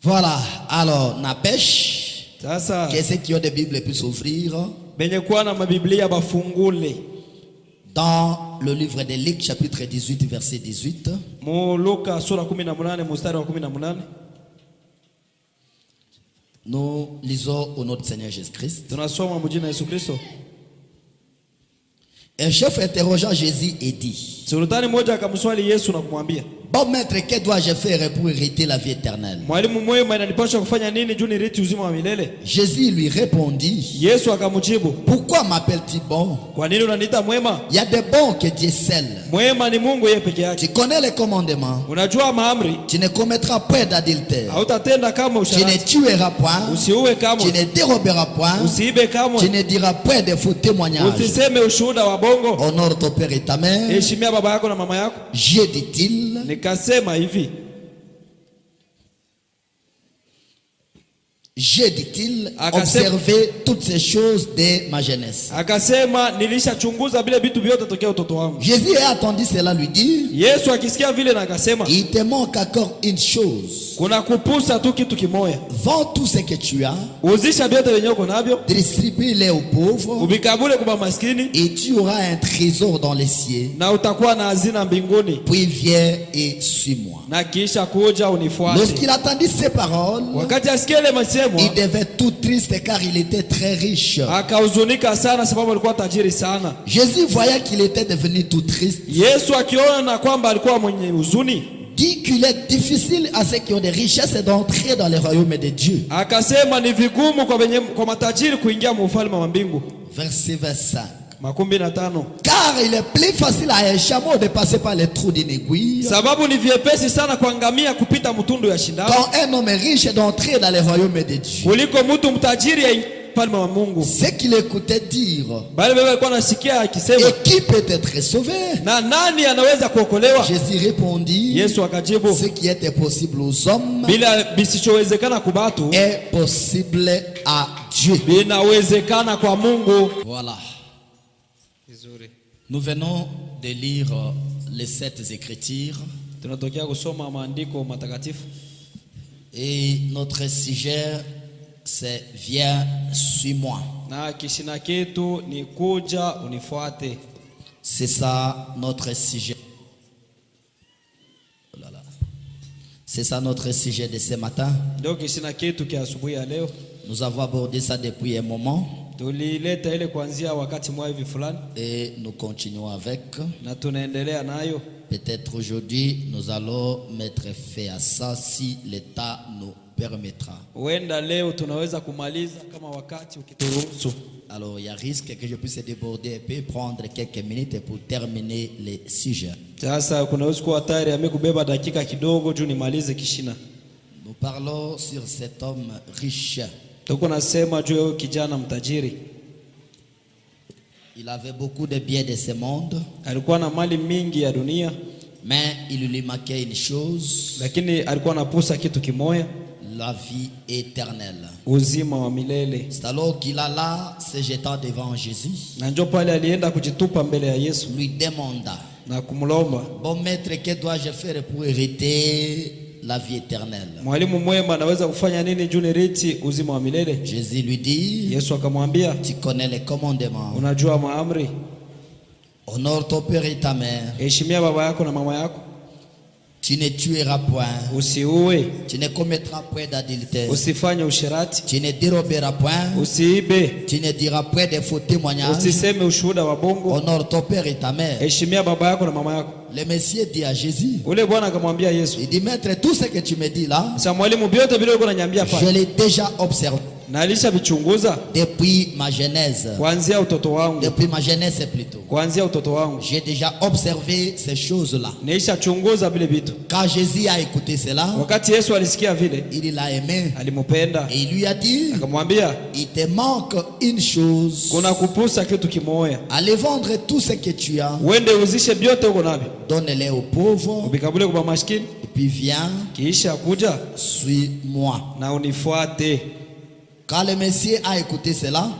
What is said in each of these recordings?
Voilà, alors, na pêche. Qu'est-ce qui ont des Bibles puissent ouvrir? Dans le livre de Luc, chapitre 18, verset 18. Nous lisons au nom de Seigneur Jésus-Christ. Un chef interrogea Jésus et dit: bon maître, que dois-je faire pour hériter la vie éternelle? Jésus lui répondit: pourquoi m'appelles-tu bon? Il y a des bons que Dieu seul. Tu connais les commandements. Tu ne commettras point d'adultère. Tu ne tueras point. Tu ne déroberas point. Tu ne diras point de faux témoignages. Honore ton père et ta mère. J'ai, dit-il, j'ai, dit-il, observé toutes ces choses dès ma jeunesse. Jésus a attendu cela lui dire: il te manque encore une chose. Vends tout ce que tu as, distribue-les aux pauvres, et tu auras un trésor dans les cieux. Puis viens et suis-moi. Lorsqu'il attendit ces paroles, il devait tout triste car il était très riche. Jésus voyait qu'il était devenu tout triste. Dit qu'il est difficile à ceux qui ont des richesses d'entrer dans le royaume de Dieu. Verset 25. Car il est plus facile à un chameau de passer par les trous d'une aiguille quand un homme riche d'entrer dans le royaume de Dieu. Ce qu'il écoutait dire: et qui peut être sauvé? Jésus répondit: ce qui était possible aux hommes est possible à Dieu. Voilà. Nous venons de lire les 7 Écritures. Et notre sujet, c'est viens, suis-moi. C'est ça notre sujet. C'est ça notre sujet de ce matin. Nous avons abordé ça depuis un moment. Et nous continuons avec. Peut-être aujourd'hui nous allons mettre fin à ça si l'État nous permettra. Alors il y a risque que je puisse déborder un peu, prendre quelques minutes pour terminer les sujets. Nous parlons sur cet homme riche. Il avait beaucoup de biens de ce monde, mais il lui manquait une chose: la vie éternelle. C'est alors qu'il alla se jetant devant Jésus, lui demanda: bon maître, que dois-je faire pour hériter la vie éternelle? Jésus lui dit: tu connais les commandements. Honore ton père et ta mère. Tu ne tueras point. Tu ne commettras point d'adultère. Tu ne déroberas point. Tu ne diras point de faux témoignages. Honore ton père et ta mère. Le Messie dit à Jésus, il dit: maître, tout ce que tu me dis là, je l'ai déjà observé depuis ma genèse. Depuis ma jeunesse plutôt. J'ai déjà observé ces choses-là. Quand Jésus a écouté cela, il l'a aimé. Et il lui a dit: il te manque une chose. Allez vendre tout ce que tu as, donne-les aux pauvres, et puis viens, suis-moi. Quand le Messie a écouté cela,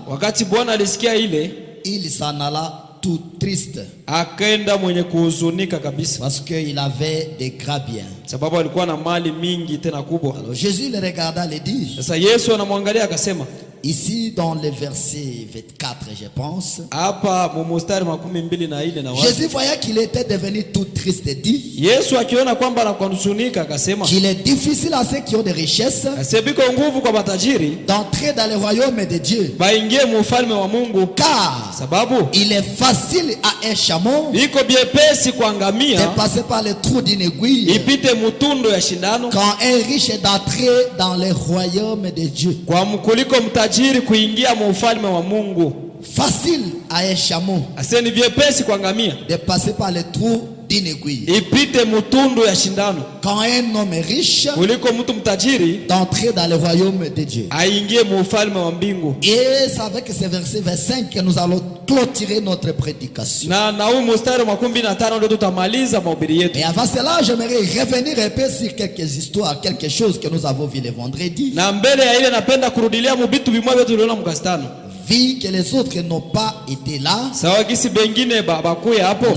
il s'en alla tout triste. Akaenda mwenye kuhuzunika kabisa. Parce qu'il avait des grands biens. Sababu alikuwa na mali mingi tena kubwa. Alors Jésus le regarda et dit. Sasa Yesu anamwangalia akasema. Ici dans le verset 24, je pense. Hapa mstari 24 na Jésus voyait qu'il était devenu tout triste et dit. Yesu akiona kwamba anakuhuzunika akasema. Qu'il est difficile à ceux qui ont des richesses. Asebiko nguvu kwa matajiri. D'entrer dans le royaume de Dieu. Baingie mu ufalme wa Mungu. Car sababu il est facile à un chameau. Iko biepesi kwa ngamia. De passer par le trou d'une aiguille. Ipite mutundo ya shindano. Quand un riche est d'entrer dans le royaume de Dieu. Kwa mkuliko mtajiri kuingia mu ufalme wa Mungu. Facile à un chameau. Aseni biepesi kwa ngamia. De passer par le trou d'une aiguille. Ipite mutundo ya shindano. Quand un homme est riche, kuliko mtu mtajiri, d'entrer dans le royaume de Dieu. Aingie mu ufalme wa mbingu. Et c'est avec ce verset 25 que nous allons clôturer notre prédication. Na huu mstari wa 15 ndio tutamaliza mahubiri yetu. Et avant cela, j'aimerais revenir un peu sur quelques histoires, quelque chose que nous avons vu le vendredi. Na mbele ya ile napenda kurudilia mu vitu vimoja tuliona mkastano. Vu que les autres n'ont pas été là, nous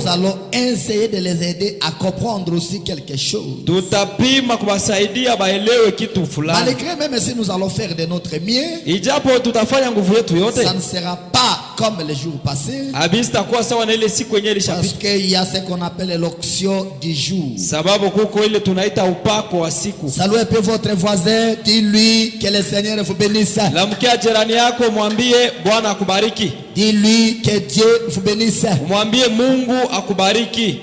allons essayer de les aider à comprendre aussi quelque chose. Malgré même si nous allons faire de notre mieux, ça ne sera pas comme les jours passés. Parce qu'il y a ce qu'on appelle l'onction du jour. Saluez un peu votre voisin, dis-lui que le Seigneur vous bénisse. Bwana akubariki. Dis-lui que Dieu vous bénisse. Mwambie Mungu akubariki.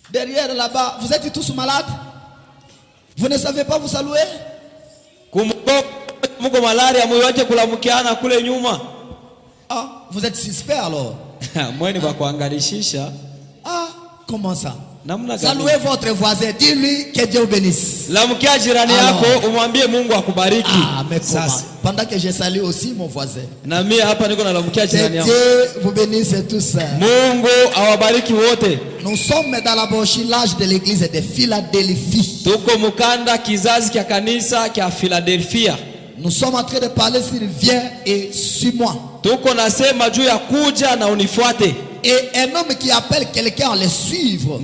Derrière là-bas, vous êtes tous malades? Vous ne savez pas vous saluer? Mungu malaria mwiwache kulamukiana kule nyuma. Ah, vous êtes suspect alors. Mweni wa kuangalishisha. Ah, comment ça? Saluez votre voisin, dis-lui que Dieu vous bénisse. Lamukia jirani yako umwambie Mungu akubariki. Ah, mais comment? Pendant que je salue aussi mon voisin. Na mimi hapa niko na lamukia jirani yangu. Dieu vous bénisse tous. Mungu awabariki wote. Nous sommes dans la l'âge de l'église de Philadelphie. Tuko mukanda kizazi kia kanisa kia Philadelphia. Nous sommes en train de parler sur viens et suis-moi. Tuko nasema juu ya kuja na unifuate. Et un homme qui appelle quelqu'un à le suivre,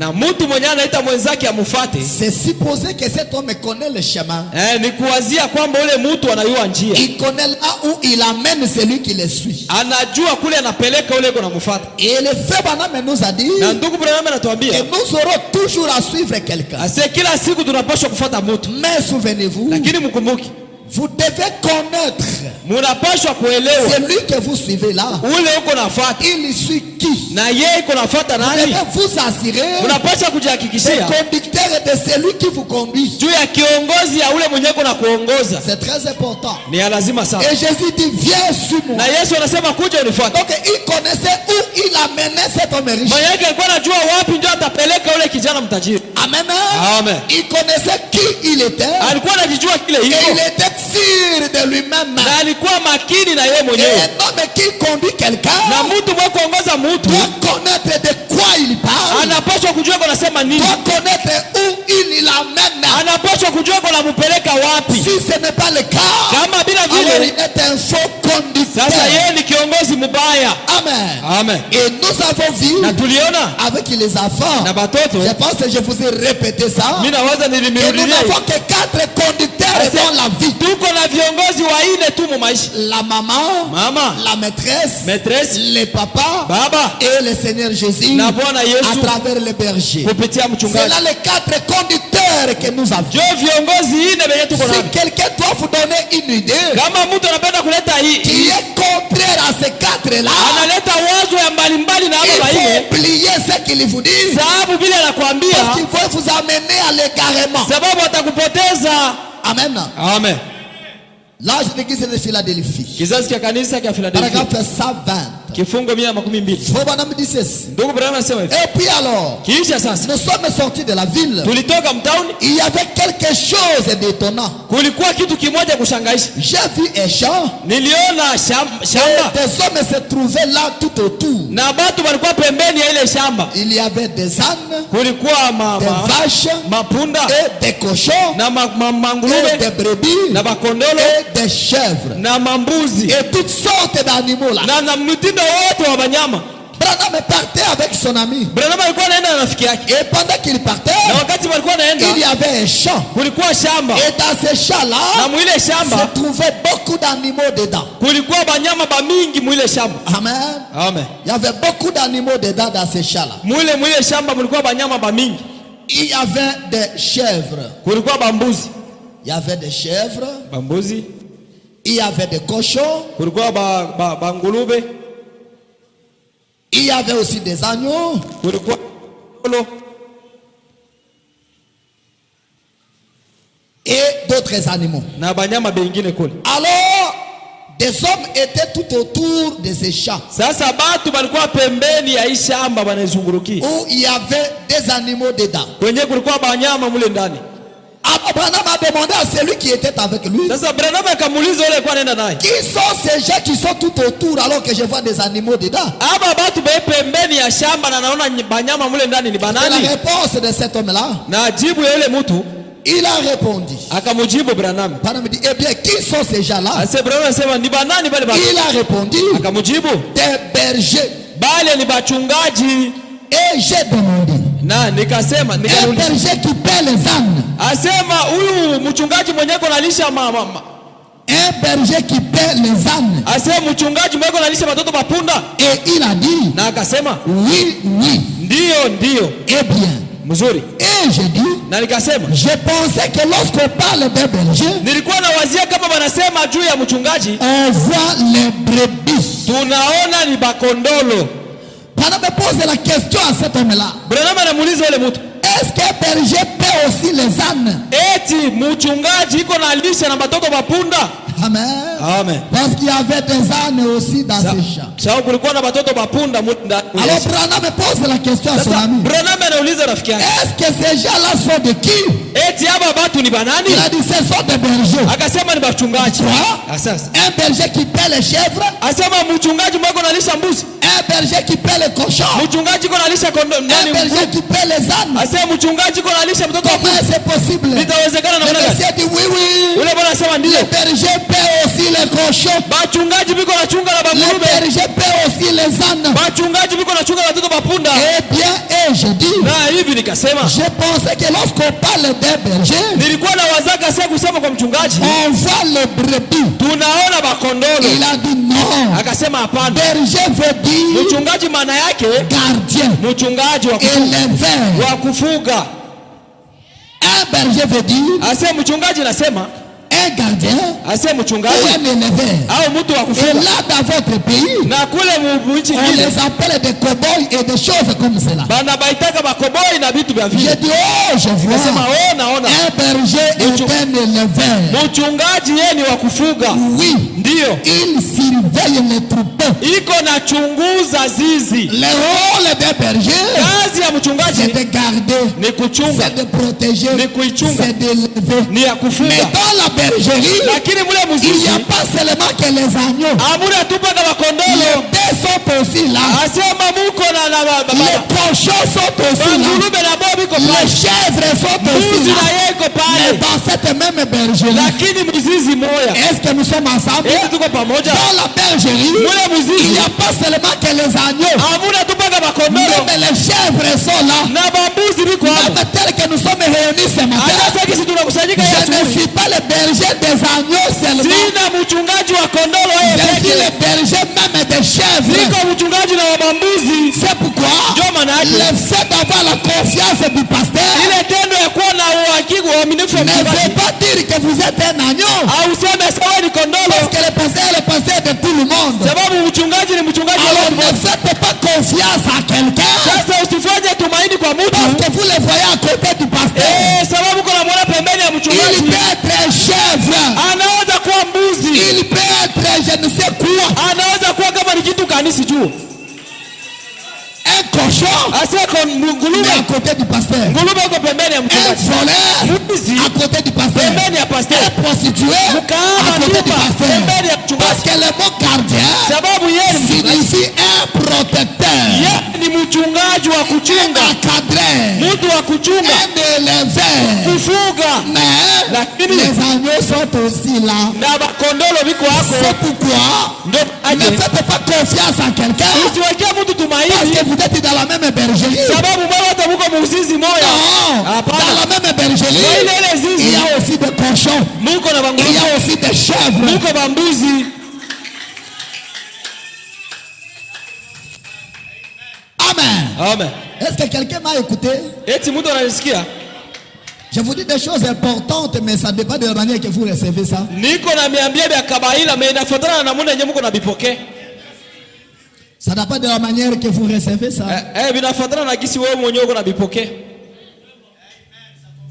c'est supposé que cet homme connaît le chemin. Il connaît là où il amène celui qui le suit. Et le frère Branham nous a dit que nous aurons toujours à suivre quelqu'un. Mais souvenez-vous, vous devez connaître celui que vous suivez là. Il suit qui? Vous devez vous assurer des conducteurs de celui qui vous conduit. C'est très important. Et Jésus dit viens sur moi. Donc il connaissait où il amenait cet homme riche. Amen. Il connaissait qui il était. Et il était sûr de lui-même. Et un homme qui conduit quelqu'un doit connaître de quoi il parle. Doit connaître où il l'amène. Si ce n'est pas le cas, alors il est un faux conducteur. Amen. Et nous avons vu avec les enfants, je pense que je vous ai répété ça, et nous n'avons que 4 conducteurs dans la vie. La maman, la maîtresse, le papa et le Seigneur Jésus à travers le berger. C'est là les 4 conducteurs que nous avons. Si quelqu'un doit vous donner une idée qui est contraire à ces 4-là, il faut oublier ce qu'il vous dit, parce qu'il faut vous amener à l'égarement. Amen. L'âge de l'église de Philadelphie. Paragraphe 120. Et puis alors, nous sommes sortis de la ville. Il y avait quelque chose d'étonnant. J'ai vu un champ. Et des hommes se trouvaient là tout autour. Il y avait des ânes, des vaches, et des cochons, et des brebis, et des chèvres, et toutes sortes d'animaux là. wote wa banyama. Branham partait avec son ami. Branham alikuwa anaenda na rafiki yake. Et pendant qu'il partait, na wakati walikuwa naenda, il y avait un champ. Kulikuwa shamba. Et dans ce champ-là, na mwile shamba se trouvaient beaucoup d'animaux dedans. Kulikuwa banyama ba mingi mwile shamba. Amen. Amen. Il y avait beaucoup d'animaux dedans dans ce champ-là. Mwile shamba mulikuwa banyama ba mingi. Il y avait des chèvres. Kulikuwa bambuzi. Il y avait des chèvres. Bambuzi. Il y avait des cochons. Kulikuwa ba ngulube. Il y avait aussi des agneaux. Kulikuwa et d'autres animaux. Na banyama bengine kule. Alors, des hommes étaient tout autour de ces champs. Sasa batu balikuwa pembeni ya shamba banazungurukia. Où il y avait des animaux dedans. Kwenye kulikuwa banyama mule ndani. Branham a demandé à celui qui était avec lui. Sasa Branham akamuuliza yule alikuwa anaenda naye. Qui sont ces gens qui sont tout autour alors que je vois des animaux dedans? Aba batu be pembeni ya shamba na naona banyama mule ndani ni banani? La réponse de cet homme-là. Na jibu ya yule mtu. Il a répondu. Akamujibu Branham. Branham dit, eh bien, qui sont ces gens-là? Ase Branham anasema ni banani bale bale? Il a répondu. Akamujibu. Des bergers. Bale ni bachungaji. Et j'ai demandé. Na nikasema un berger qui paie les ânes. Asema huyu mchungaji mwenyewe analisha mama. Un berger qui paie les ânes. Asema mchungaji mwenyewe analisha watoto mapunda. Et il a dit. Na akasema oui, oui. Ndio. Eh bien. Mzuri. Et j'ai dit. Na nikasema. Je pensais que lorsqu'on parle d'un berger. Nilikuwa nawazia kama wanasema juu ya mchungaji. On voit les brebis. Tunaona ni bakondolo. Branham me pose la question à cet homme-là. Branham anamuuliza yule mtu. Est-ce que berger paie aussi les ânes? Eti mchungaji iko na lisha na watoto mapunda? Amen. Amen. Parce qu'il y avait des ânes aussi dans ces champs. Sababu kulikuwa na watoto mapunda munda. Alors Branham me pose la question à son ami. Branham anauliza rafiki yake. Est-ce que ces gens-là sont de qui? Eti hapa watu ni banani? Il a dit ce sont des bergers. Akasema ni bachungaji. Sasa un berger qui paie les chèvres. Asema mchungaji mwako analisha mbuzi. Un berger qui paie les cochons. Mchungaji kwa analisha kondoo. Un berger qui paie les ânes. Asema mchungaji kwa analisha mtoto. Comment c'est possible? Itawezekana namna gani? Le berger dit oui. Ule bwana asema ndio. Le berger paie aussi les cochons. Bachungaji biko na chunga na bangurube. Le berger paie aussi les ânes. Bachungaji biko na chunga na watoto mapunda. Eh bien, je dis. Na hivi nikasema. Je pensais que lorsqu'on parle d'un berger. Nilikuwa na wazaka sasa kusema kwa mchungaji. On voit le brebis. Tunaona bakondolo. Il a dit non. Akasema hapana. Berger veut dire. Mchungaji maana yake gardien. Mchungaji wa kufuga. Un berger veut dire. Ase mchungaji nasema un gardien. Ase mchungaji ou un éleveur. Au mtu wa kufuga. Et là dans votre pays. Na kule nchi on les appelle des cow-boys et des choses comme cela. Bana baitaka makoboi na vitu vya vile. J'ai dit oh je vois. Nasema oh naona. Un berger est un éleveur. Mchungaji yeye ni wa kufuga. Oui. Ndio. Il surveille les troupeaux. Iko na chunguza zizi. Le rôle d'un berger. Kazi ya mchungaji c'est de garder. Ni kuchunga. C'est de protéger. Ni kuichunga. C'est d'élever. Ni ya kufuga. Mais dans la bergerie. Lakini mule mzizi. Il n'y a pas seulement que les agneaux. Amuna tupaka makondolo. Les bœufs sont aussi là. Asema muko na les cochons sont aussi là. Les chèvres sont aussi là. Mais dans cette même bergerie. Est-ce que nous sommes ensemble? Dans la bergerie. Il n'y a pas seulement que les agneaux. Même les chèvres sont là. Même tel que nous sommes réunis ce matin. Je ne suis pas le berger des agneaux seulement. Je suis le berger même des chèvres. C'est pourquoi le fait d'avoir la confiance du pasteur ne veut pas dire que vous êtes un agneau. Parce que le pasteur est le pasteur de tout le monde. Alors ne faites pas confiance à quelqu'un. Parce que vous le voyez à côté du pasteur. Il peut être un chèvre. Il peut être je ne sais quoi. Un cochon mais à côté du pasteur. Un voleur à côté du pasteur. Un prostitué à côté du pasteur. Parce que le mot gardien signifie un protecteur. Un cadreur. Un éleveur. Mais les agneaux sont aussi là. C'est pourquoi ne faites pas confiance à quelqu'un parce que vous êtes dans la même bergerie. Non, dans la même bergerie, il y a aussi des cochons, il y a aussi des chèvres. Amen. Est-ce que quelqu'un m'a écouté? Je vous dis des choses importantes, mais ça dépend de la manière que vous recevez ça. Ça dépend de la manière que vous recevez ça.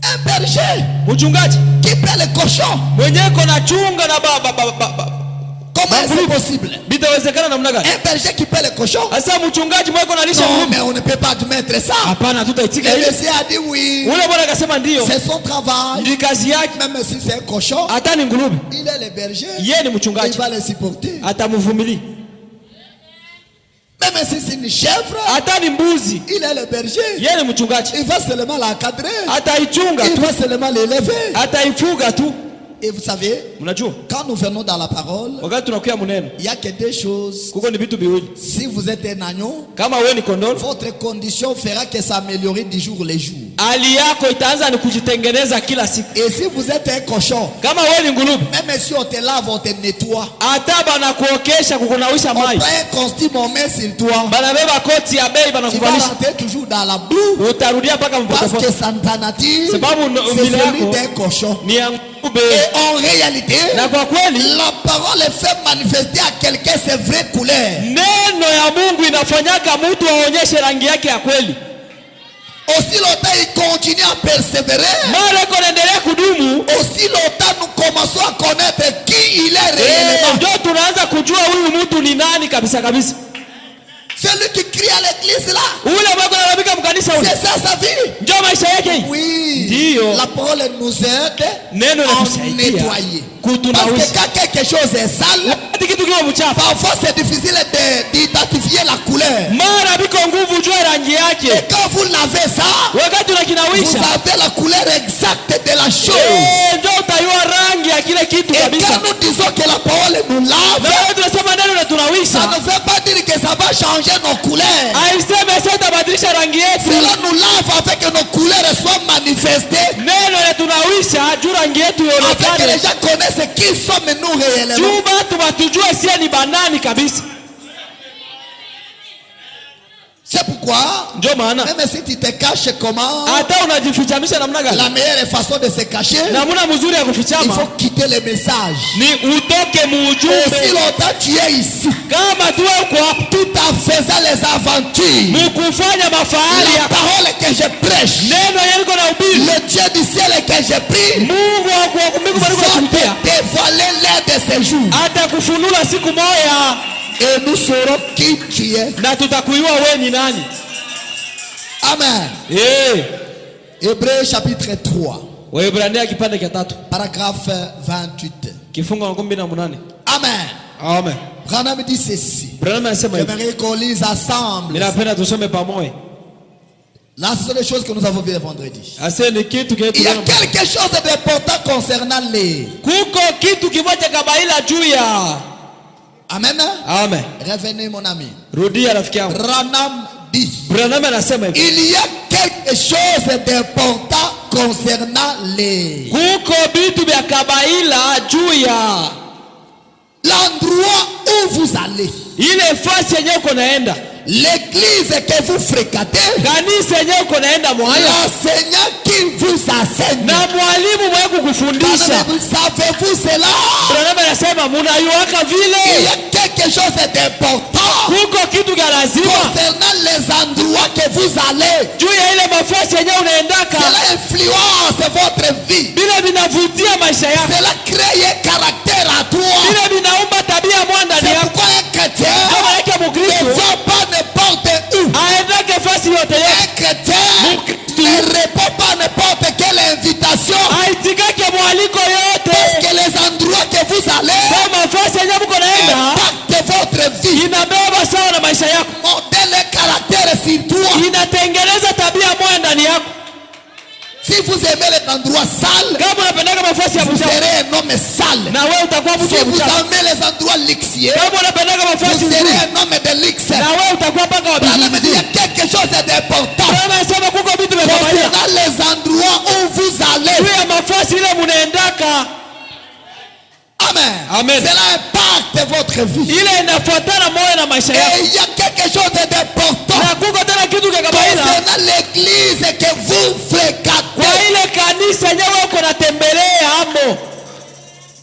Un berger qui paie les cochons. Comment c'est possible? Un berger qui paie les cochons? Non, mais on ne peut pas admettre ça. Le monsieur a dit oui. C'est son travail. Même si c'est un cochon, il est le berger. Il va le supporter. Même si c'est une chèvre, il est le berger. Il va seulement l'encadrer. Il va seulement l'élever. Et vous savez, quand nous venons dans la parole, il n'y a que deux choses. Si vous êtes un agneau, votre condition fera que ça améliore du jour le jour. Et si vous êtes un cochon, même si on te lave, on te nettoie, on prend un costume, on met sur toi, tu vas rentrer toujours dans la boue parce que sa nature, c'est celui d'un cochon. Et en réalité, la parole fait manifester à quelqu'un ses vraies couleurs. Aussi longtemps il continue à persévérer, aussi longtemps nous commençons à connaître qui il est réellement. Celui qui crie à l'église là, c'est ça sa vie. Oui, la parole nous aide à nettoyer. Parce que quand quelque chose est sale, parfois c'est difficile d'identifier la couleur. Et quand vous lavez ça, vous avez la couleur exacte de la chose. Et quand nous disons que la parole nous lave, ça ne veut pas dire que ça va changer nos couleurs. Cela nous lave afin que nos couleurs soient manifestées, afin que les gens connaissent qui sommes nous réellement. C'est pourquoi, même si tu te caches comment, la meilleure façon de se cacher, il faut quitter le message. Aussi longtemps tu es ici, tout en faisant les aventures, la parole que je prêche, le Dieu du ciel que je prie, va te dévoiler l'heure de ce jour. Et nous saurons qui tu es. Amen. Hébreux chapitre 3. Paragraphe 28. Amen. Branham dit ceci. J'aimerais qu'on lise ensemble. Là, ce sont les choses que nous avons vues le vendredi. Il y a quelque chose d'important concernant les. Amen. Revenez mon ami. Branham dit, il y a quelque chose d'important concernant les. L'endroit où vous allez. L'église que vous fréquentez, l'enseignant qui vous enseigne, savez-vous cela? Il y a quelque chose d'important concernant les endroits que vous allez. Cela influence votre vie. Cela crée un caractère à toi. C'est pourquoi un chrétien ne va pas n'importe où. Un chrétien ne répond pas n'importe quelle invitation. Parce que les endroits que vous allez impactent votre vie. Modèle le caractère sur toi. Si vous aimez les endroits sales, un homme sale. Na wewe utakuwa mtu Si wa vous uchafu. aimez les endroits luxueux, Kama unapenda mafasi vous nzuri, serez un homme de luxe. na wewe utakuwa paka wa Branham dit, il y bibi. a quelque chose d'important Bwana anasema kuko vitu vya kawaida. concernant les endroits où vous allez. Juu ya mafasi ile munaendaka. Amen. Amen. Cela impacte votre vie. Ile inafuatana moyo na maisha Et yako. il y a quelque chose d'important Na kuko tena kitu cha kawaida. concernant l'église que vous Kwa fréquentez. ile kanisa nyewe uko natembelea hapo.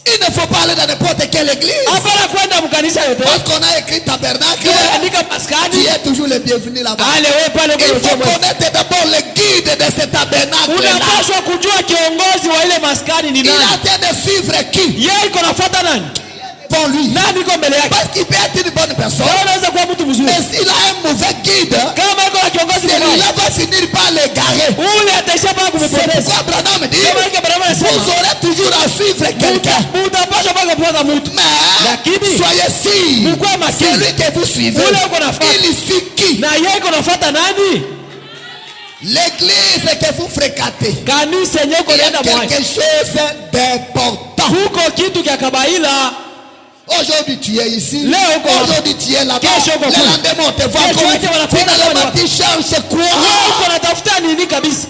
Il ne faut pas aller dans n'importe quelle église. Hapana kwenda mkanisa yote. Parce qu'on a écrit tabernacle, Kile andika tu maskani. es toujours le bienvenu là-bas. Ale wewe pale Il faut kwa connaître d'abord le guide de ce tabernacle-là. unapaswa kujua kiongozi wa ile maskani ni Il nani. a été de suivre qui? Yeye iko nafuata nani? Pour lui. Nani iko mbele yake? Parce qu'il peut être une bonne personne. Wewe unaweza kuwa mtu mzuri. Mais s'il a un mauvais guide, Kama iko na kiongozi celui-là mbaya, va finir par l'égarer. ule ataisha paka C'est kumepoteza. pourquoi Branham dit, Kama iko barabara vous anasema, aurez toujours à suivre quelqu'un. utapaswa paka kufuata mtu. Mais Lakini soyez sûr, mkuwe makini. celui que vous suivez, Ule uko nafuata. il suit qui? Na yeye iko nafuata nani? L'église que vous fréquentez. Kanisa yenyewe uko Il y a naenda mwaje? quelque chose d'important. Kuko kitu kya kabaila. Aujourd'hui tu es ici. Leo uko hapa. Aujourd'hui tu es là-bas. Kesho uko Le kule. lendemain on te voit. Kesho wote wanakuona Finalement kule. tu cherches quoi? Leo uko natafuta nini kabisa?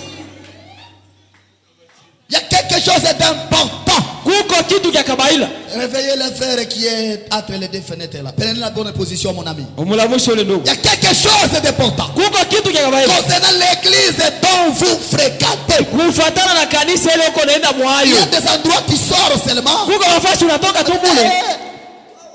Il y a quelque chose d'important. Kuko kitu kya kabaila. Réveillez le frère qui est entre les deux fenêtres là. Prenez la bonne position mon ami. Umulamushe ule ndugu. Il y a quelque chose d'important Kuko kitu kya kabaila. concernant l'église dont vous fréquentez. Kufuatana na kanisa ile uko naenda Il y mwayo. a des endroits qui sortent seulement. Kuko nafasi unatoka tu mule.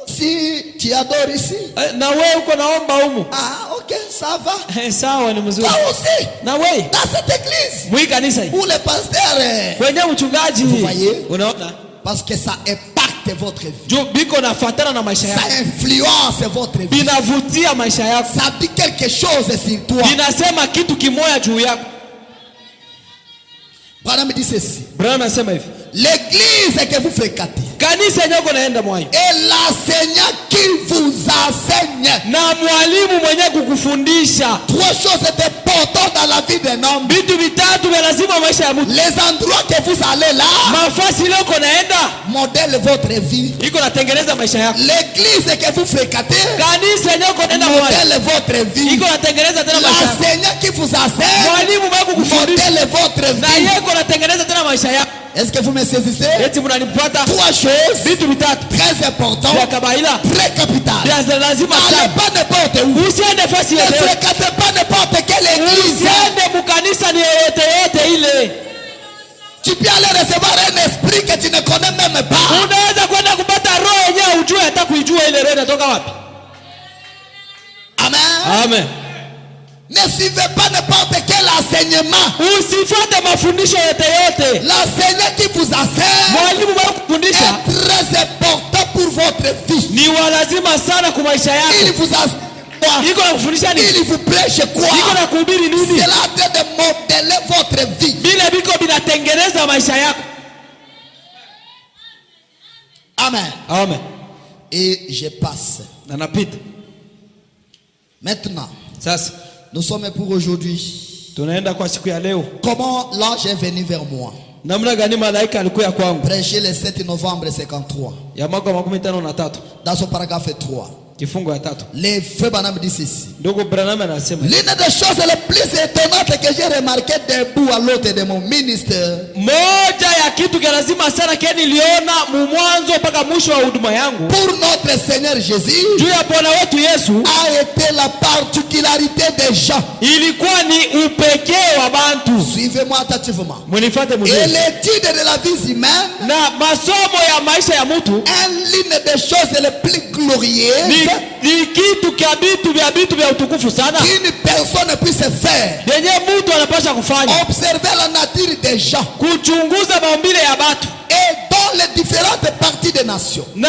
Si tu adores ici. Na wewe uko naomba humu. Ah, ok, ça va. Sawa ni mzuri. Toi aussi, Na wewe dans cette église, mwi kanisa hii. où le pasteur est. Kwenye mchungaji. voyez? Unaona? Parce que ça impacte votre vie. Juu biko nafuatana na maisha Ça yako. influence votre vie. Binavutia maisha yako. Ça dit quelque chose sur toi. Binasema kitu kimoya juu yako. Branham dit ceci. Branham anasema hivi. L'église que vous fréquentez Kanisa yenyewe uko naenda mwayo. et l'enseignant qui vous enseigne. Na mwalimu mwenye kukufundisha. Trois choses importantes dans la vie d'un homme. Vitu vitatu vya lazima maisha ya mtu. Les endroits que vous allez là Mafasi ile uko naenda modèlent votre vie. iko natengeneza maisha yako. L'église que vous fréquentez Kanisa yenyewe uko naenda mwayo. modèle votre vie. Iko natengeneza tena maisha yako. L'enseignant qui vous enseigne Mwalimu mwenye kukufundisha modèle votre na vie. yeye iko natengeneza tena maisha yako. Est-ce que vous me saisissez? Eti mnanipata? Trois choses Vitu vitatu très importantes, vya kabaila très capitales. vya lazima N'allez sana. pas n'importe où. Usiende fasi Ne yote. fréquentez pas n'importe quelle église. Usiende mukanisa ni yote ile. Tu peux aller recevoir un esprit que tu ne connais même pas. Unaweza kwenda kupata roho yenyewe ujue hata kuijua ile roho inatoka wapi. Amen. Amen. Ne suivez pas n'importe quel enseignement. Usifuate mafundisho yote. L'enseignant qui vous enseigne Mwalimu mwenye kufundisha est très important pour votre vie. ni wa lazima sana kwa maisha Il yako. vous enseigne quoi? Iko na kufundisha nini? Il vous prêche quoi? Iko na kuhubiri nini? C'est là de modeler votre vie. Vile biko binatengeneza maisha yako. Amen. Amen. Et je passe. Na napita. Maintenant, Sasa nous sommes pour aujourd'hui. tunaenda kwa siku ya leo. Comment l'ange est venu vers moi? Namna gani malaika alikuja kwangu? Prêcher le 7 novembre 53. Ya mwaka 53 Dans son paragraphe 3. kifungo ya 3. Les frères Branham disent ceci. Ndugu Branham anasema L'une des choses les plus étonnantes que j'ai remarqué debout à l'autre de mon ministère, moja ya kitu kia lazima sana kia niliona mwanzo mpaka mwisho wa huduma yangu pour notre Seigneur Jésus, juu ya Bwana wetu Yesu a été la particularité des gens. ilikuwa ni upekee wa bantu. Suivez-moi attentivement. Mnifuate Et mzuri. l'étude de la vie humaine Na masomo ya maisha ya mtu est l'une des choses les plus glorieuses ni kitu kia vitu vya utukufu sana qu'une personne puisse faire. yenye mtu anapasha kufanya, Observer la nature des gens kuchunguza maumbile ya batu et dans les différentes parties des nations na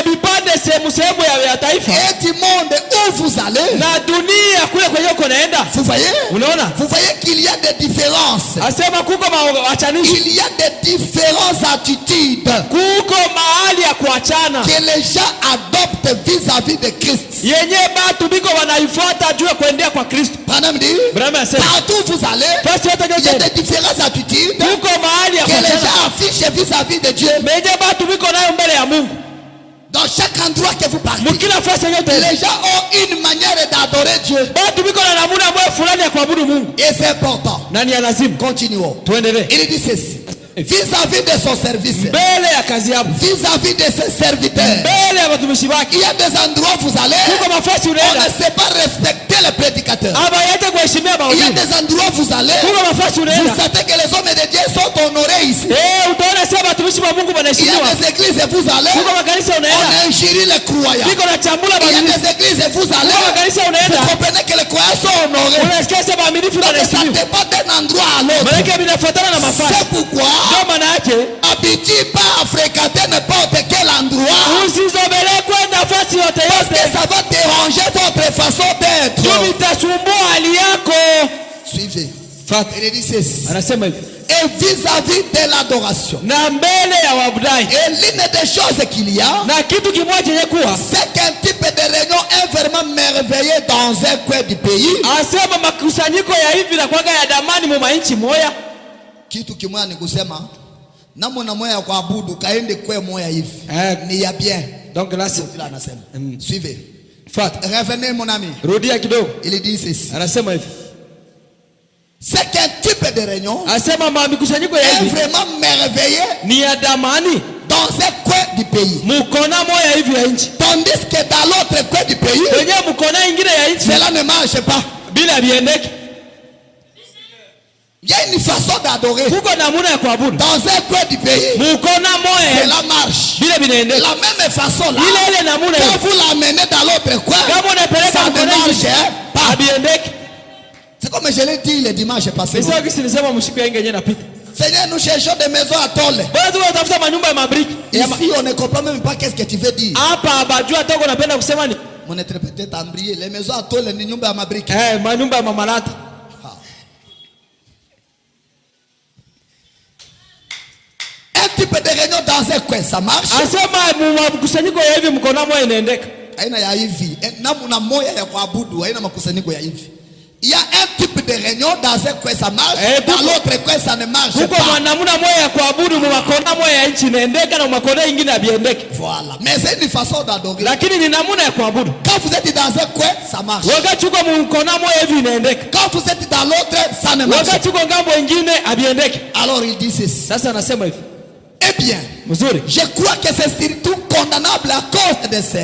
vipande sehemu ya taifa et du monde où vous allez. na dunia kule kwenye uko naenda. Vous voyez? Unaona? Vous voyez qu'il y a des différences. Asema kuko wachanishi, Il y a des différentes attitudes kuko mahali ya kuachana que les gens adoptent vis-à-vis de Christ. yenye batu biko wanaifuata juu ya kuendea kwa Kristo. Branham dit, Branham asema partout où vous allez, fasi yote il y a yote des différentes attitudes kuko mahali ya que les kuachana gens affiche vis-à-vis de Dieu. Dans chaque endroit que vous partez, les gens ont une manière d'adorer Dieu. Et c'est important. Continuons. Il dit ceci. Vis-à-vis de son service, vis-à-vis de ses serviteurs, il y a des endroits où vous allez, on ne sait pas respecter les prédicateurs. Il y a des endroits où vous allez, vous savez que les hommes de Dieu sont honorés ici. Il y a des églises où vous allez, on injurie les croyants. Il y a des églises où vous allez, vous comprenez que les croyants sont honorés. Ça dépend d'un endroit à l'autre. C'est pourquoi habitue pas à fréquenter n'importe quel endroit, parce que ça va déranger votre façon d'être. Suivez. Il dit ceci. Et vis-à-vis de l'adoration, et l'une des choses qu'il y a, c'est qu'un type de réunion est vraiment merveilleux dans un coin du pays. Kitu kimoja ni kusema namna moja ya kuabudu kaende kwa moja hivi. Ni ya bien. Donc là c'est là anasema. Suivez. Revenez mon ami. Rudia kidogo. Il dit ceci. Anasema hivi. C'est qu'un type de réunion. Anasema mikusanyiko ya hivi. Vraiment merveilleux. Ni ya damani dans un coin du pays. Mukona moja hivi ya nchi. Tandis que dans l'autre coin du pays, mukona ingine ya nchi, cela ne marche pas. Bila biendeke. Il y a une façon d'adorer dans un coin du pays. Cela marche. La même façon là, quand vous l'amenez dans l'autre coin, ça ne marche pas. C'est comme je l'ai dit le dimanche passé. Seigneur, nous cherchons des maisons à tôle. Ici on ne comprend même pas qu'est-ce que tu veux dire. Mon interprète a embrayé. Les maisons à tôle ni nyumba ya mabriki. Manyumba ya mamalata. Un type de réunion dans un coin, ça marche. Aina ya hivi, namna moja ya kuabudu, aina makusanyiko ya hivi. Il y a un type de réunion dans un coin, ça marche. Dans l'autre coin, ça ne marche pas. Voilà. Mais c'est une façon d'adorer. Quand vous êtes dans un coin, ça marche. Quand vous êtes dans l'autre, ça ne marche pas. Alors il dit ceci. Eh bien, je crois que c'est surtout condamnable à cause de ça.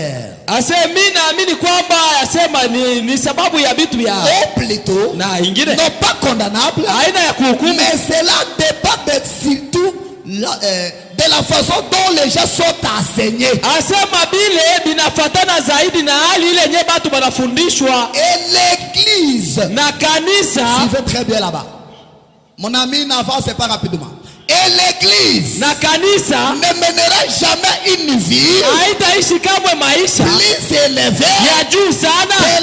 Ou plutôt, non pas condamnable, mais cela dépend surtout de la façon dont les gens sont enseignés. Et l'église, suivez très bien là-bas. Mon ami, n'avance pas rapidement. Et l'église ne mènera jamais une vie plus élevée que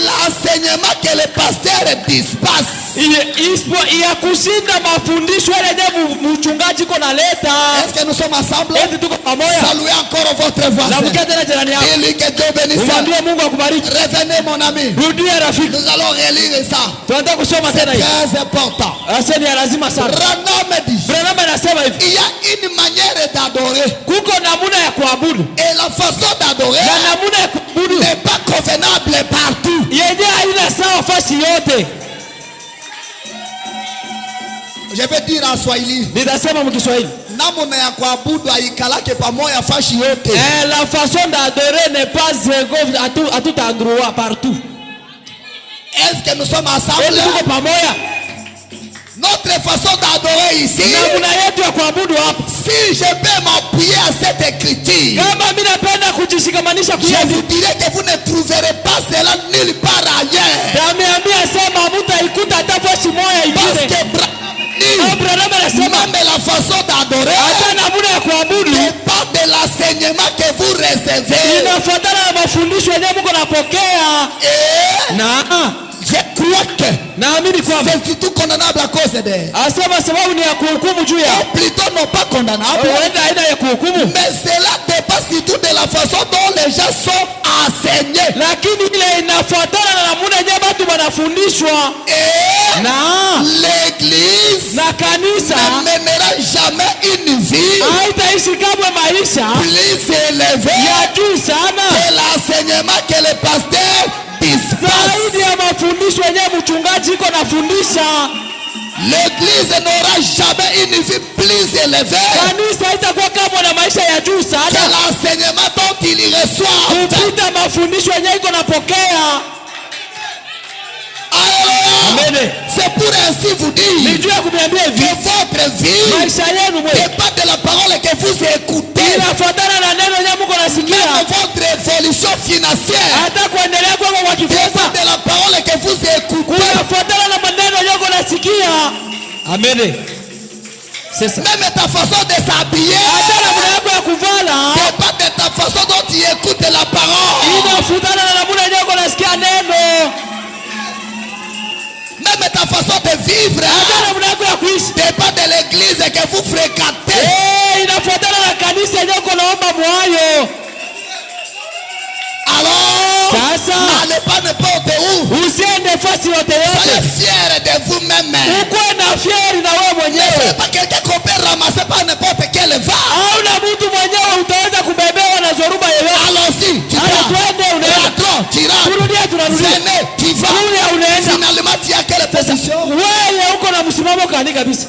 l'enseignement que le pasteur dispense. Est-ce que nous sommes ensemble? Saluez encore votre voisin. Et lui que Dieu bénisse. Revenez mon ami. Nous allons relire ça. C'est très important. Il y a une manière d'adorer. Et la façon d'adorer n'est pas convenable partout. Je vais dire en Swahili. La façon d'adorer n'est pas égale à tout endroit, partout. Est-ce que nous sommes ensemble? Notre façon d'adorer ici, si je peux m'appuyer à cette écriture, je vous dirais que vous ne trouverez pas cela nulle part ailleurs. Parce que même la façon d'adorer dépend de l'enseignement que vous recevez. Je crois que c'est surtout condamnable à cause d'elle. Plutôt non pas condamnable, mais cela dépend surtout de la façon dont les gens sont enseignés. nafundishwa. Na l'église na kanisa ne mènera jamais une vie haitaishi kamwe maisha plus élevée ya juu sana que l'enseignement que le pasteur dispense. zaidi ya mafundisho yenyewe mchungaji iko nafundisha. L'église n'aura jamais une vie plus élevée Kanisa haitakuwa kama na maisha ya juu que sana l'enseignement dont il y reçoit. kupita mafundisho yenyewe iko napokea. Amen. C'est pour ainsi vous dire Nijue kumwambia hivi, que votre vie maisha yenu n'est pas de la parole que vous écoutez, inafuatana na neno yenyewe mko nasikia. même votre évolution financière Hata kuendelea kwako kwa n'est kifedha pas de la parole que vous écoutez, inafuatana na maneno yenyewe mko nasikia. Amen. Sasa même ta façon de s'habiller hata namna yako ya kuvala n'est pas de ta façon dont tu écoutes la parole, inafuatana na namna yenyewe mko nasikia neno. même ta façon de vivre Hata namna yako ya kuishi n'est pas de l'église que vous fréquentez. inafuatana na kanisa yenyewe uko naomba mwayo. Alors, Sasa n'allez pas n'importe où. usiende fasi yote Soyez yote, fiers de vous-même. ukuwe na fieri na wewe Ne mwenyewe. soyez pas quelqu'un qu'on peut ramasser par n'importe quelle vague. Au na mtu mwenyewe utaweza kubebewa na zoruba yoyote. Allons-y, tu Haya, vas. twende unaenda. Rentrons, tu rentres. Turudia tunarudia. Venez, tu vas. Turudia unaenda. Finalement, tu as quelle position? Wewe uko na msimamo kani kabisa.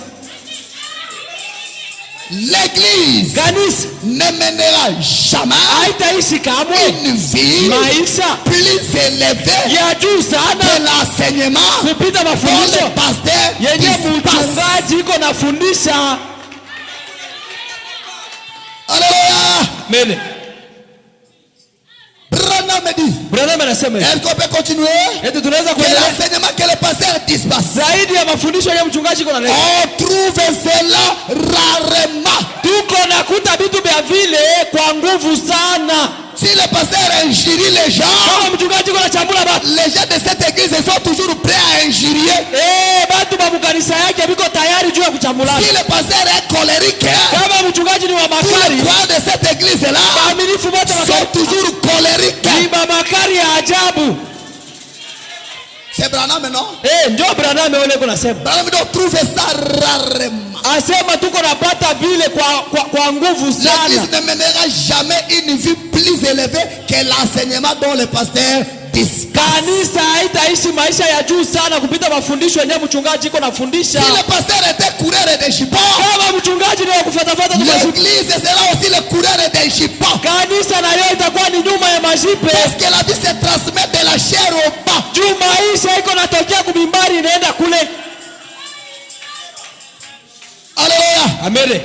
L'église Kanisa ne mènera jamais haitaishi kamwe une vie maisha plus élevée ya juu que sana l'enseignement kupita dont mafundisho le pasteur yenye dispense. mchungaji iko nafundisha. Alléluia. Mene Branham dit, Branham anasema hivi, est-ce qu'on peut continuer? eti tunaweza Que kuendelea l'enseignement que le pasteur dispense, zaidi ya mafundisho ya mchungaji iko na neno. on trouve cela rarement. Tuko nakuta vitu vya vile kwa nguvu sana. Si le pasteur injurie les gens, Kama mchungaji iko na chambula watu, les gens de cette église sont toujours prêts à injurier. watu wa kanisa yake biko tayari juu ya kuchambula. Si le pasteur est colérique, Kama mchungaji ni wa tous makari, les croyants de cette église-là waaminifu wote sont toujours colériques. ni makari ya ajabu. C'est Branham, non? Ndio Branham yule kuna sema. Branham doit trouver ça rarement. Asema tuko napata vile kwa nguvu sana. L'église ne mènera jamais une vie plus élevée que l'enseignement dont le pasteur dispense. Kanisa haitaishi maisha ya juu sana kupita mafundisho yenyewe mchungaji iko nafundisha. Si le pasteur était coureur de jupons, Kama mchungaji ni wa kufuatafuata tu mashipe, l'église sera aussi le coureur des jupons. kanisa na yeye itakuwa ni nyuma ya mashipe. Parce que la vie se transmet de la chair au bas. Juu maisha iko natokea kubimbari inaenda kule. Alléluia. Amen.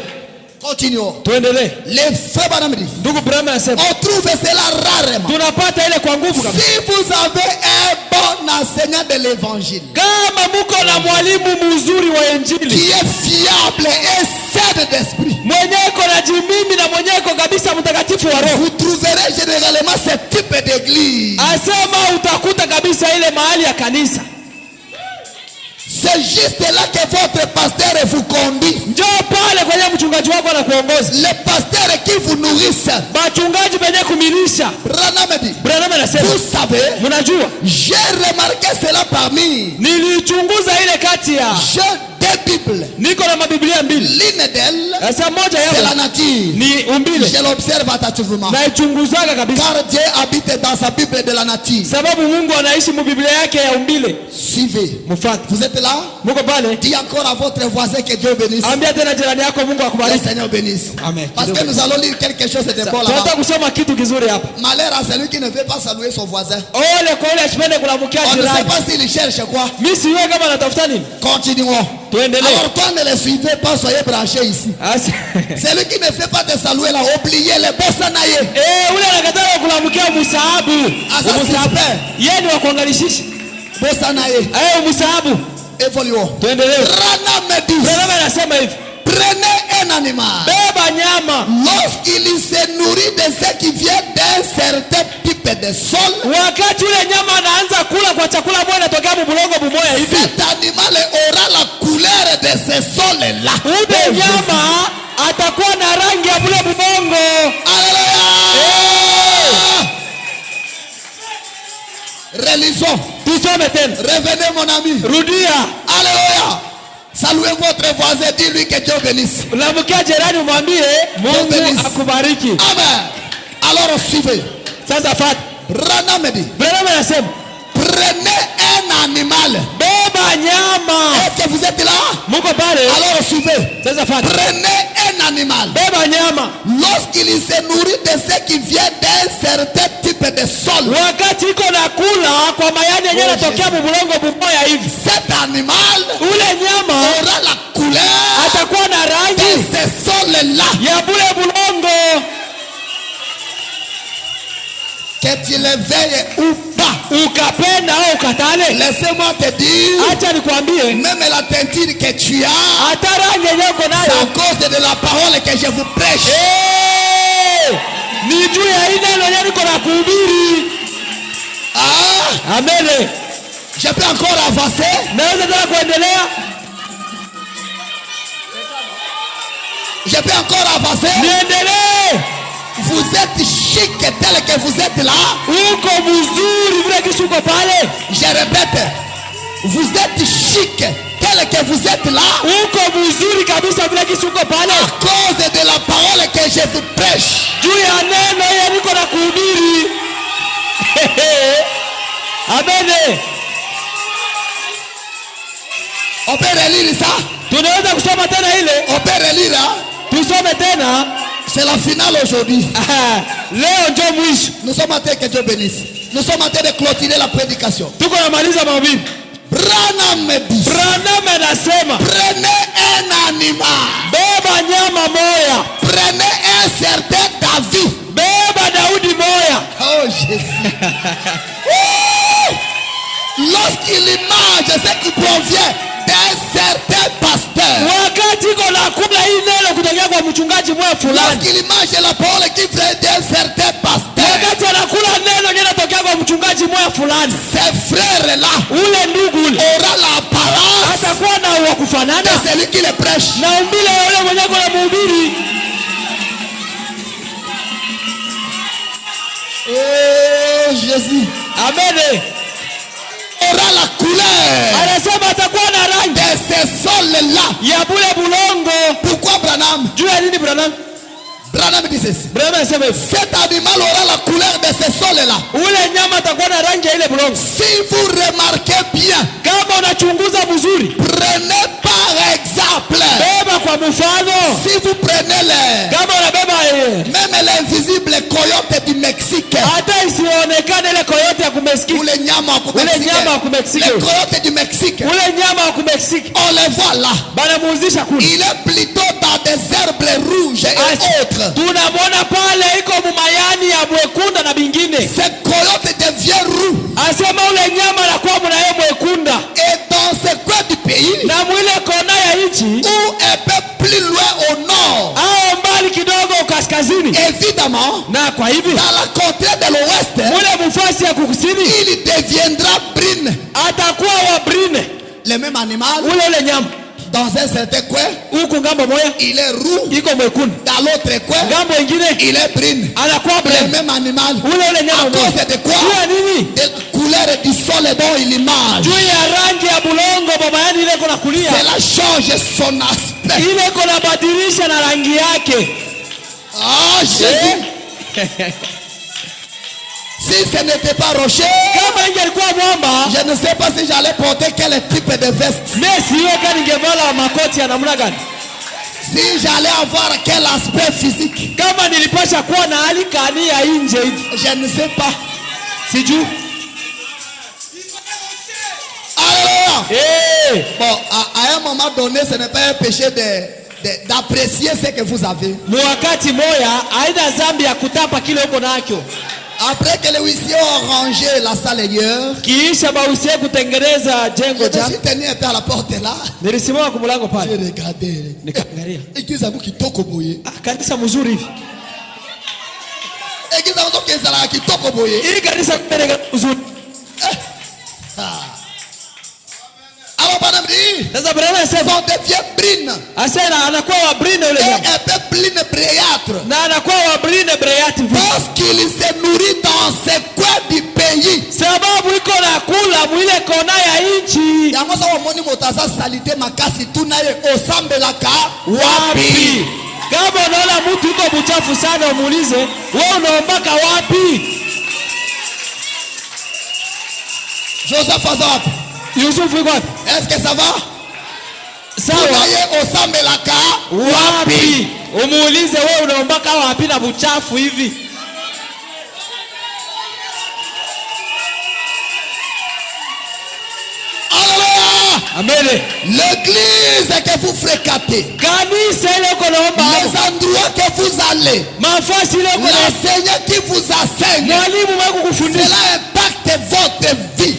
Continuons. Tuendelee. Les frères Branham dit, Ndugu Branham anasema on trouve cela rarement. tunapata ile kwa nguvu kabisa. Si vous avez un bon enseignant de l'évangile Kama muko na mwalimu mzuri wa injili qui est fiable et sain d'esprit, mwenye iko na jimimi na mwenye iko kabisa mtakatifu wa roho, vous trouverez généralement ce type d'église. asema utakuta kabisa ile mahali ya kanisa. C'est juste là que votre pasteur vous conduit. Njoo pale kwenye mchungaji wako anakuongoza. Le pasteur qui vous nourrisse. Mchungaji penye kumilisha. Branham anasema, vous savez, mnajua, j'ai remarqué cela parmi. Nilichunguza ile kati ya deux Bibles. Niko na mabiblia mbili. L'une d'elles, c'est la nature. Ni umbile. Je l'observe attentivement. Na ichunguzaga kabisa. Car Dieu habite dans sa Bible de la nature. Sababu Mungu anaishi mu Biblia yake ya umbile. Suivez. Mfuate. Vous êtes là? Muko pale? Dis encore à votre voisin que Dieu bénisse. Ambia tena jirani yako Mungu akubariki. Le Seigneur bénisse. Amen. Parce que nous allons lire quelque chose de bon là-bas. Tunataka kusoma kitu kizuri hapa. Malheur à celui qui ne veut pas saluer son voisin. Ole kwa yule asipende kulamukia jirani. On ne sait pas s'il cherche quoi. Mimi siwe kama anatafuta nini. Continuons. Alors toi ne le suivez pas, soyez branchés ici. Celui qui ne fait pas de saluer là, oubliez-le. Bosanaye. Ule anakataa kulamukia msahabu. Msahabu. Yeye ni wa kuangalishisha. Bosanaye. Msahabu. Évoluons. Tuendelee. Rana me dit. Branham anasema hivi. Prenez un animal. Beba nyama. Lorsqu'il se nourrit de ce qui vient d'un certain type de sol. Wakati ule nyama anaanza kula kwa chakula moja inatokea mbulongo bumoya hivi. Cet animal aura la couleur de ce sol là. Ule nyama atakuwa na rangi ya bule mbongo. Alléluia. Relisons. Tusome tena. Revenez mon ami. Rudia. Alléluia. Saluez votre voisin, dis-lui que Dieu bénisse. Unamukia jirani umwambie Mungu akubariki. Amen. Alors suivez. Sasa fata. Branham dit. Branham anasema, prenez un animal. Beba nyama. Est-ce que vous êtes là? Muko pale. Alors suivez. Sasa fata. Prenez un animal. Beba nyama. Lorsqu'il se nourrit de ce qui vient d'un certain type de sol. Wakati iko nakula kwa mayani yenyewe yanatokea mbulongo bumoya hivi. Cet animal ule nyama aura la couleur atakuwa na rangi de ce sol là. Ya bule bulongo. Que tu le veuilles ou pas. Ukapenda au ukatale. Laissez-moi te dire. Acha nikwambie. Même la teinture que tu as. Hata rangi yenyewe uko nayo. C'est à cause de la parole que je vous prêche. Ni juu ya hii neno yenyewe niko na kuhubiri. Ah. Amen. Je peux encore avancer. Naweza tena kuendelea. Je peux encore avancer. Niendelee. Vous êtes chic tel que vous êtes là. Uko mzuri vile kisi uko pale. Je répète. Vous êtes chic tel que vous êtes là. Uko mzuri kabisa vile kisi uko pale. À cause de la parole que je vous prêche. Juu ya neno hili niko na kuhubiri. Amen. On peut relire ça. Tunaweza kusoma tena ile. On peut relire. Tusome tena. C'est la finale aujourd'hui. Leo ndio mwisho. Nous sommes en train que Dieu bénisse. Nous sommes en train de clôturer la prédication. Tuko namaliza mahubiri. Branham me dit. Branham anasema, prenez un animal. Beba nyama moya. Prenez un certain David. Beba Daudi moya. Oh Jésus. Lorsqu'il mange ce qui provient d'un certain pasteur. Wakati iko nakula hii neno kutoka kwa mchungaji mmoja fulani. Lorsqu'il mange la parole qui vient d'un certain pasteur. Wakati anakula neno linalotoka kwa mchungaji mmoja fulani. Ces frères là, ule ndugu ule aura l'apparence atakuwa na kufanana de celui qui le prêche. Na umbile ya yule mwenye kwa mhubiri. Oh Jésus. Amen. Aura la couleur. Anasema atakuwa na rangi de ce sol là. Ya bule bulongo. Pourquoi Branham? Juu ya nini Branham? Branham dit ceci. Branham anasema cet animal aura la couleur de ce sol là. Ule nyama atakuwa na rangi ya ile bulongo. Si vous remarquez bien, kama unachunguza mzuri, prenez par exemple. Beba kwa mfano. Si vous prenez les, kama unabeba même l'invisible coyote du Mexique. Hata isionekane ile coyote ya Mexique. Ule nyama wa Mexique. Ule nyama wa Mexique. Le coyote du Mexique. Ule nyama wa Mexique. On le voit là. Banamuuzisha kule. Il est plutôt dans des herbes rouges et autres. Tunamwona pale iko mumayani ya mwekunda na bingine. Ce coyote devient roux. Asema ule nyama anakuwa mnaye mwekunda. Et dans ce coin du pays, na mwile kona ya nchi, ou un peu plus loin au nord, au mbali kidogo kaskazini, évidemment, na kwa hivi dans la contrée de l'ouest, mule mufasi ya kusini, il deviendra brune. Atakuwa wa brune. Le même animal, ule nyama dans un certain coin, huko ngambo moya il est roux, iko mwekundu. dans l'autre coin, ngambo ingine il est brune. Anakuwa brune. Le même animal, ule nyama à cause de quoi? De couleur du sol dont il mange. Juu ya rangi ya bulongo baba yani ile kuna kulia. Cela change son aspect. Ile kuna badilisha na rangi yake. Ah Jésus. Si ce n'était pas rocher, je ne sais pas si j'allais porter quel type de veste. Si j'allais avoir quel aspect physique. Je ne sais pas. Alors, bon, à un moment donné, ce n'est pas un péché d'apprécier ce que vous avez. Après que les huissiers ont rangé la salle hier, je me suis tenu un peu à la porte là. J'ai regardé. Alors madame dit, on devient brune. Et un peu brune bréâtre. Parce qu'il se nourrit dans ce coin du pays. pays. Sababu iko na kula mwile kona ya inchi. Yango sa wamoni motaza salite makasi tunaye osambelaka wapi? Kama unaona mtu yuko mchafu sana umuulize, wewe unaombaka wapi? Joseph wapi? Yusuf yuko wapi? Est-ce que ça va? Sawa. Tunaye osambelaka wapi? Umuulize wewe unaombaka wapi na mchafu hivi? Amen. L'église que vous fréquentez, les endroits que vous allez, l'enseignant qui vous enseigne, cela impacte votre vie.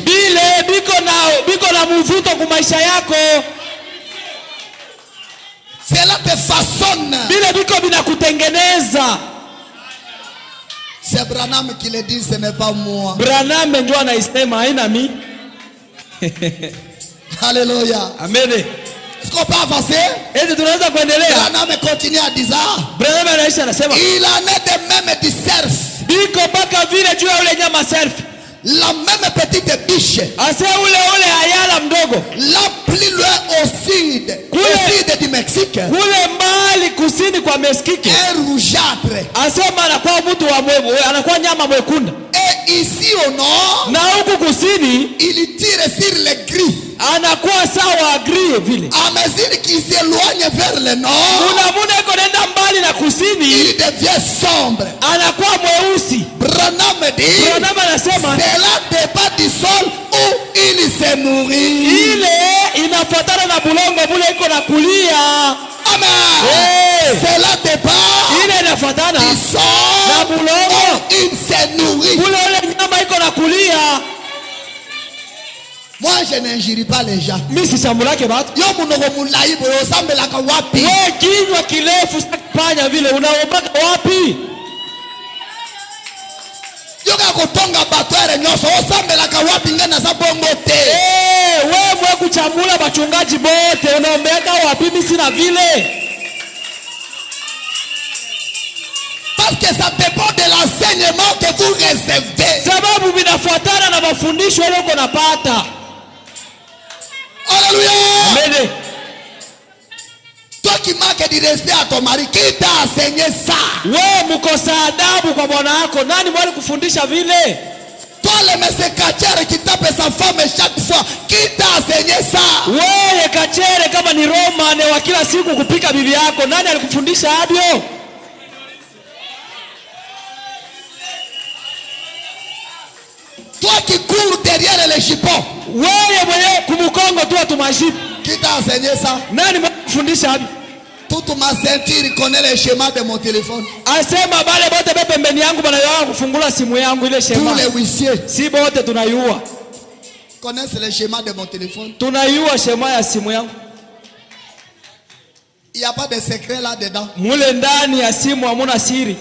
Cela te façonne. C'est Branham qui le dit, ce n'est pas moi. Branham ndio anaisema, haina mimi. Alléluia. Amen. Est-ce qu'on peut avancer? Branham continue à dire ça. Branham anaisha anasema, il en est de même du cerf. Biko baka vile juu ya ule nyama cerf. La même petite biche. Ase ule ayala mdogo. La plus loin au sud du Mexique. Kule mbali kusini kwa Mexique. Un rougeâtre. Asema anakuwa mtu wa mwebu, anakuwa nyama mwekunda. Et ici au nord, na huku kusini, il tire sur le gris. Anakuwa sawa gris vile. À mesure qu'il s'éloigne vers le nord, muna iko nenda mbali na kusini, il devient sombre. Anakuwa mweusi. Branham dit, anasema, cela dépend du sol où il se nourrit. Ile inafuatana na bulongo bule iko na kulia. Amen. Cela dépend ile inafuatana du sol na bulongo où il se nourrit. Bule nyama iko na kulia. Moi je n'injure pas les gens. Mimi sishamulake watu. Yo munoko mulai boyo osambelaka wapi? Wewe kinywa kirefu sakpanya vile unaombaka wapi? Yo kakotonga batwere nyoso osambelaka wapi ngana za bongo te? Wewe kuchambula bachungaji bote unaombeka wapi? Mimi sina vile. Parce que ça dépend de l'enseignement que vous recevez. Sababu vinafuatana na mafundisho yale uko napata. Alléluia. Amen. Toi qui manques du respect à ton mari, qui t'a enseigné ça? Wewe mkosa adabu kwa bwana wako, nani mwali kufundisha vile? Toi le monsieur kachere qui tape sa femme chaque fois, qui t'a enseigné ça? Wewe kachere kama ni Roma ne wa kila siku kupika bibi yako, nani alikufundisha hayo? Toi qui cours derrière les chipons, wewe mwenye kumukongo tu atumashipi, qui t'a enseigné ça? Nani mfundisha hapo? Toute ma ceinture connaît les schémas de mon téléphone. Asema bale bote bebe pembeni yangu bana yao kufungula simu yangu ile shema. Tous les huissiers. Si bote tunayua. Connaissent les schémas de mon téléphone. Tunayua shema ya simu yangu. Il n'y a pas de secret là dedans. Mule ndani ya simu hamuna siri.